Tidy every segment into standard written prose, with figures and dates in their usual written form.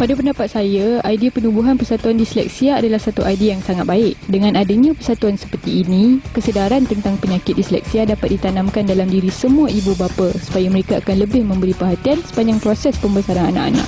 Pada pendapat saya, idea penubuhan persatuan disleksia adalah satu idea yang sangat baik. Dengan adanya persatuan seperti ini, kesedaran tentang penyakit disleksia dapat ditanamkan dalam diri semua ibu bapa supaya mereka akan lebih memberi perhatian sepanjang proses pembesaran anak-anak.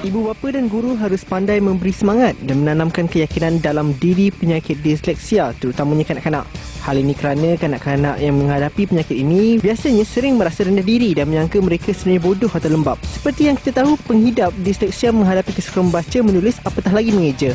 Ibu bapa dan guru harus pandai memberi semangat dan menanamkan keyakinan dalam diri penyakit disleksia, terutamanya kanak-kanak. Hal ini kerana kanak-kanak yang menghadapi penyakit ini biasanya sering merasa rendah diri dan menyangka mereka sebenarnya bodoh atau lembab. Seperti yang kita tahu, pengidap disleksia menghadapi kesukaran membaca, menulis, apatah lagi mengeja.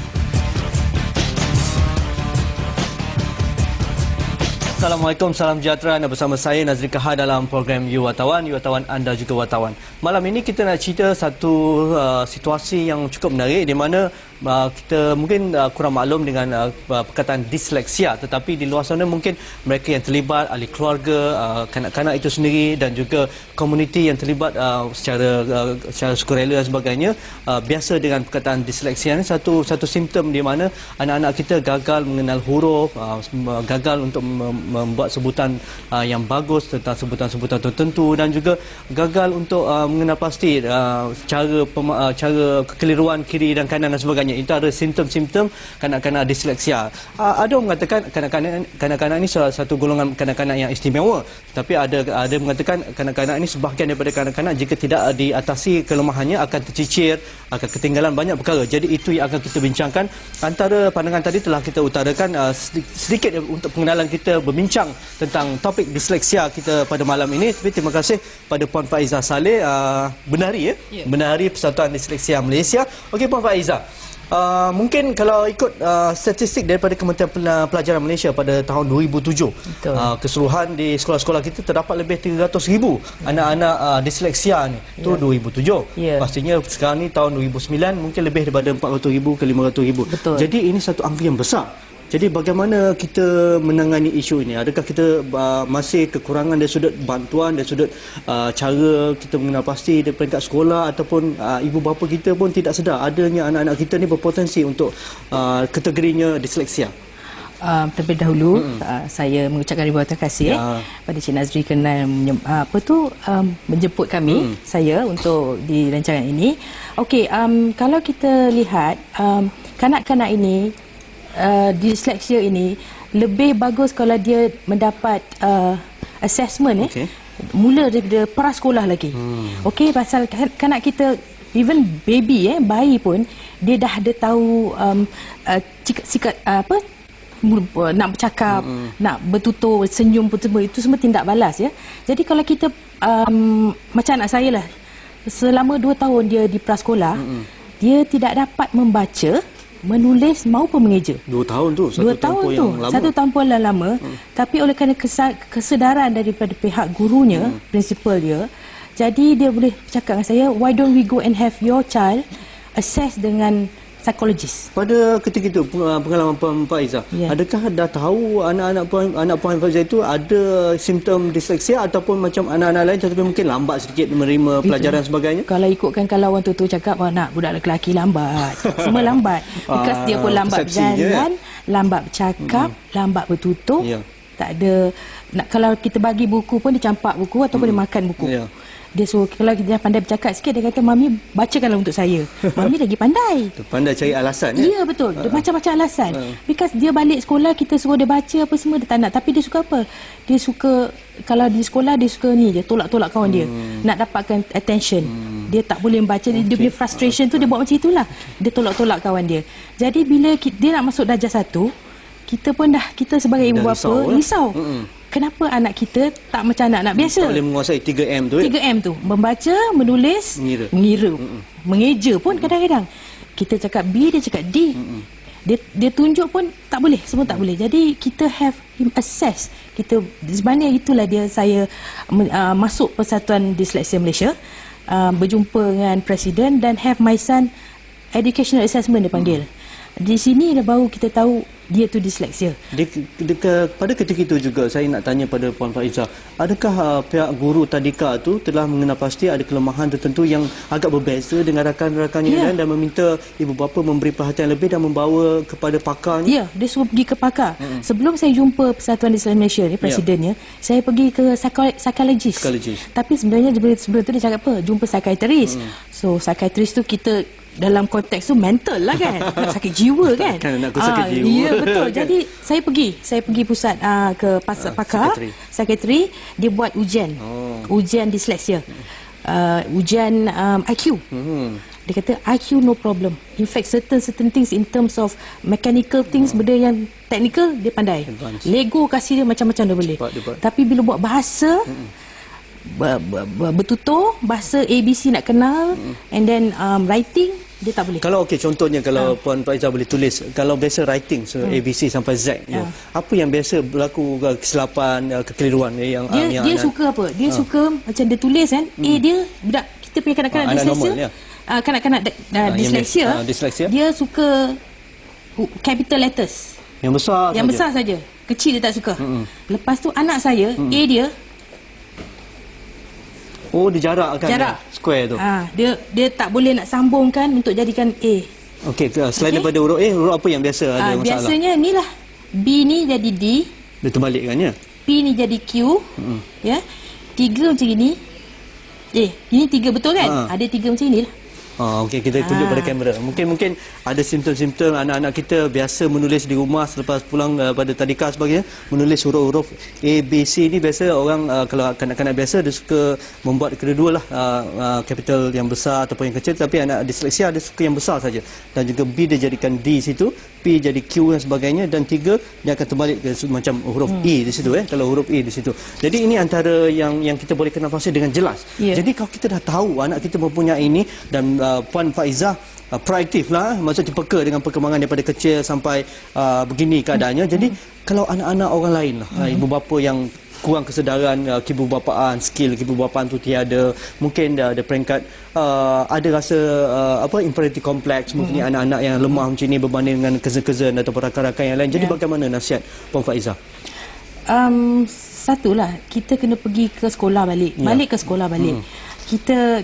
Assalamualaikum, salam sejahtera. Anda bersama saya Nazri Kahar dalam program You Wartawan. You Wartawan, anda juga wartawan. Malam ini kita nak cerita satu situasi yang cukup menarik di mana kita mungkin kurang maklum dengan perkataan disleksia, tetapi di luar sana mungkin mereka yang terlibat, ahli keluarga, kanak-kanak itu sendiri dan juga komuniti yang terlibat secara sukarela dan sebagainya biasa dengan perkataan disleksia ini. Satu simptom di mana anak-anak kita gagal mengenal huruf, gagal untuk membuat sebutan yang bagus tentang sebutan-sebutan tertentu dan juga gagal untuk mengenal pasti cara kekeliruan kiri dan kanan dan sebagainya. Itu ada simptom-simptom kanak-kanak disleksia. Ada orang mengatakan kanak-kanak ini salah satu golongan kanak-kanak yang istimewa, tapi ada mengatakan kanak-kanak ini sebahagian daripada kanak-kanak jika tidak diatasi kelemahannya akan tercicir, akan ketinggalan banyak perkara. Jadi itu yang akan kita bincangkan. Antara pandangan tadi telah kita utarakan sedikit untuk pengenalan kita berbincang tentang topik disleksia kita pada malam ini. Tapi terima kasih pada Puan Faizah Saleh, Benari Benari Persatuan Disleksia Malaysia. Okey Puan Faizah, mungkin kalau ikut statistik daripada Kementerian Pelajaran Malaysia pada tahun 2007, keseluruhan di sekolah-sekolah kita terdapat lebih 300,000 anak-anak disleksia ni. Itu 2007. Pastinya sekarang ni tahun 2009 mungkin lebih daripada 400,000 ke 500,000. Jadi ini satu angka yang besar. Jadi bagaimana kita menangani isu ini? Adakah kita masih kekurangan dari sudut bantuan, dari sudut cara kita mengenal pasti dari peringkat sekolah, ataupun ibu bapa kita pun tidak sedar adanya anak-anak kita ni berpotensi untuk kategorinya disleksia? Terlebih dahulu saya mengucapkan ribuan terima kasih pada Cik Nazri kerana menjemput kami saya untuk di rancangan ini. Okey, kalau kita lihat kanak-kanak ini disleksia ini lebih bagus kalau dia mendapat assessment mula daripada prasekolah lagi. Okey, pasal kanak kita even baby bayi pun dia dah ada tahu sikap nak bercakap, nak bertutur, senyum pun semua itu semua tindak balas ya. Jadi kalau kita macam anak saya lah, selama 2 tahun dia di prasekolah, dia tidak dapat membaca, menulis maupun mengeja. 2 tahun tu, satu tempoh yang lama. Tapi oleh kerana kesedaran daripada pihak gurunya, prinsipal dia, jadi dia boleh cakap dengan saya, why don't we go and have your child assess dengan psikologis. Pada ketika itu pengalaman Puan Faizah, adakah dah tahu anak Puan Faizah itu ada simptom disleksia ataupun macam anak-anak lain tetapi mungkin lambat sedikit menerima pelajaran dan sebagainya? Kalau ikutkan kalau orang tua cakap nak budak lelaki lambat. Semua lambat. Because dia pun lambat berjalan, lambat bercakap, lambat bertutur. Tak ada kalau kita bagi buku pun dia campak buku ataupun dia makan buku. Dia suruh, kalau dia pandai bercakap sikit, dia kata, Mami bacakanlah untuk saya. Mami lagi pandai. Pandai cari alasan ya? Ya betul, dia macam-macam alasan. Because dia balik sekolah, kita suruh dia baca apa semua, dia tak nak. Tapi dia suka apa? Dia suka, kalau di sekolah dia suka ni je, tolak-tolak kawan dia, nak dapatkan attention. Dia tak boleh membaca, dia punya frustration tu dia buat macam itulah. Dia tolak-tolak kawan dia. Jadi bila dia nak masuk darjah 1, kita sebagai ibu bapa risau. Kenapa anak kita tak macam anak-anak biasa? Tak boleh menguasai 3M tu. 3M tu. Membaca, menulis, mengira. Mengeja pun kadang-kadang. Kita cakap B, dia cakap D. Dia tunjuk pun tak boleh. Semua tak boleh. Jadi kita have him assess. Sebenarnya itulah saya masuk Persatuan Disleksia Malaysia. Berjumpa dengan Presiden dan have my son educational assessment dia panggil. Di sini baru kita tahu dia tu disleksia. Pada ketika itu juga saya nak tanya pada Puan Faizah, adakah pihak guru tadika tu telah mengenal pasti ada kelemahan tertentu yang agak berbeza dengan rakan-rakannya dan meminta ibu bapa memberi perhatian lebih dan membawa kepada pakar ni? Ya, dia suruh pergi ke pakar. Sebelum saya jumpa Persatuan Disleksia Malaysia ni, presidennya, saya pergi ke psikologis. Tapi sebenarnya sebelum tu dia cakap apa? Jumpa psikiatris. So psikiatris tu kita dalam konteks tu mental lah kan, sakit jiwa kan. Nak sakit jiwa. Ya betul. Jadi saya pergi pusat ke pakar psikiatri, dia buat ujian. Ujian disleksia. Ujian IQ. Dia kata IQ no problem. In fact certain things in terms of mechanical things, benda yang technical dia pandai. Lego kasih dia macam-macam dia boleh. Tapi bila buat bahasa bertutur, bahasa ABC nak kenal, and then writing dia tak boleh. Kalau contohnya kalau Puan Faizah boleh tulis, kalau biasa writing ABC sampai Z apa yang biasa berlaku kesilapan, kekeliruan yang dia suka apa? Dia suka macam dia tulis kan, dia budak kita punya kanak-kanak disleksia. Kanak-kanak disleksia, dia suka capital letters. Yang besar saja. Kecil dia tak suka. Lepas tu anak saya, A dia dia jarak square tu. Dia tak boleh nak sambungkan untuk jadikan A. Okey, selain daripada huruf A, huruf apa yang biasa ada masalah? Biasanya inilah. B ni jadi D. Dia terbalik kan ya? P ni jadi Q. Ya. 3 macam ini. Ini 3 betul kan? Ada 3 macam inilah. Okey, kita tunjuk pada kamera. Mungkin ada simptom-simptom anak-anak kita biasa menulis di rumah selepas pulang pada tadika sebagainya, menulis huruf-huruf A, B, C ni biasa orang kalau kanak-kanak biasa dia suka membuat kedua-dua lah, capital yang besar ataupun yang kecil, tapi anak disleksia dia suka yang besar saja. Dan juga B dia jadikan D situ, P jadi Q dan sebagainya, dan 3 dia akan terbalik ke macam huruf E di situ kalau huruf E di situ. Jadi ini antara yang kita boleh kenal pasti dengan jelas. Jadi kalau kita dah tahu anak kita mempunyai ini dan Puan Faizah proaktif lah, maksudnya peka dengan perkembangan daripada kecil sampai begini keadaannya. Jadi kalau anak-anak orang lain lah, ibu bapa yang kurang kesedaran kibubapaan, skill kibubapaan tu tiada, mungkin ada peringkat ada rasa inferiority complex, mungkin anak-anak yang lemah macam ni berbanding dengan cousin-cousin atau rakan-rakan yang lain. Jadi bagaimana nasihat Puan Faizah? Satulah, kita kena pergi ke sekolah balik. Ke sekolah balik. Kita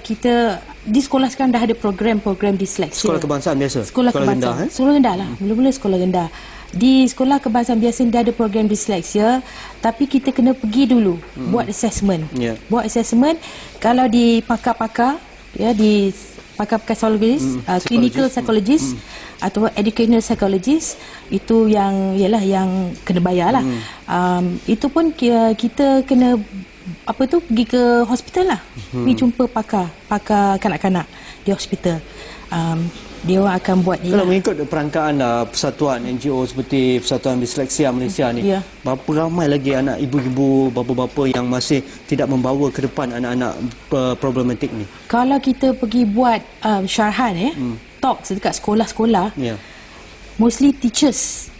di sekolah sekarang dah ada program-program disleksia. Sekolah kebangsaan biasa? Sekolah kebangsaan. Sekolah rendah lah. Mula-mula sekolah rendah. Di sekolah kebangsaan biasa dah ada program disleksia, tapi kita kena pergi dulu buat assessment. Buat assessment. Kalau di pakar-pakar, di pakar-pakar psikologis, clinical psychologist atau educational psychologist, itu yang kena bayar lah. Itu pun kita kena pergi ke hospital lah. Pergi jumpa pakar kanak-kanak di hospital. Dia orang akan buat ni. Kalau mengikut perangkaan persatuan NGO seperti Persatuan Disleksia Malaysia ni, berapa ramai lagi anak ibu-ibu, bapa-bapa yang masih tidak membawa ke depan anak-anak problematik ni? Kalau kita pergi buat syarahan talk dekat sekolah-sekolah, mostly teachers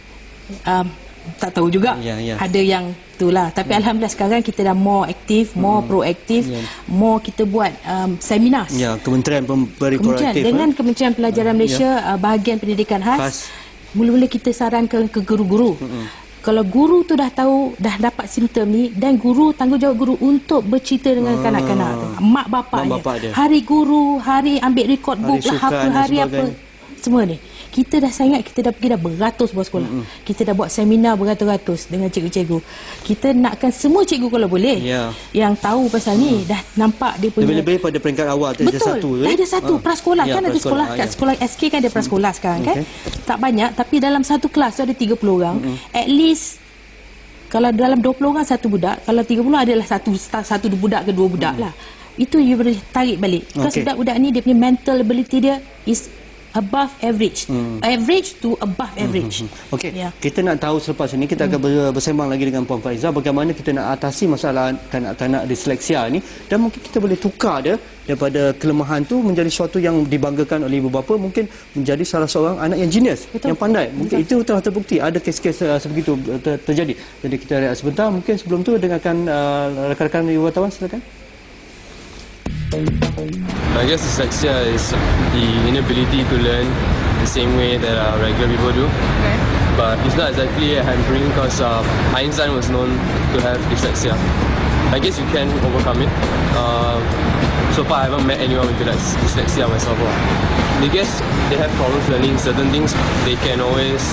tak tahu juga. Ada yang itulah. Tapi alhamdulillah sekarang kita dah more aktif, more proaktif, more kita buat seminar. Kementerian memberi proaktif. Dengan Kementerian Pelajaran Malaysia, bahagian pendidikan khas. Mula-mula kita sarankan ke guru-guru. Kalau guru tu dah tahu, dah dapat simptom ni, dan guru, tanggungjawab guru untuk bercerita dengan kanak-kanak, mak bapak dia. Hari guru, hari ambil record book lah, hari apa, semua ni. Kita dah sangat, kita dah pergi dah beratus buat sekolah. Kita dah buat seminar beratus-ratus dengan cikgu-cikgu. Kita nakkan semua cikgu kalau boleh yang tahu pasal ni, dah nampak dia punya. Lebih-lebih pada peringkat awal tu. Betul, dah ada satu prasekolah kan, ada sekolah kat sekolah SK kan ada prasekolah sekarang kan. Tak banyak, tapi dalam satu kelas tu ada 30 orang. At least kalau dalam 20 orang satu budak, kalau 30 adalah satu budak ke dua budak lah. Itu you boleh tarik balik. Because budak-budak ni dia punya mental ability dia is above average. Average to above average. Kita nak tahu selepas ini, kita akan bersembang lagi dengan Puan Faizah bagaimana kita nak atasi masalah kanak-kanak disleksia ni, dan mungkin kita boleh tukar dia daripada kelemahan tu menjadi sesuatu yang dibanggakan oleh ibu bapa, mungkin menjadi salah seorang anak yang genius, yang pandai. Mungkin itu telah terbukti, ada kes-kes sebegitu terjadi. Jadi kita rehat sebentar, mungkin sebelum tu dengarkan rakan-rakan wartawan, silakan. I guess dyslexia is the inability to learn the same way that regular people do. Okay. But it's not exactly a hampering because Einstein was known to have dyslexia. I guess you can overcome it. So far, I haven't met anyone with dyslexia myself. I guess they have problems learning certain things. They can always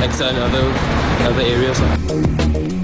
excel in other areas.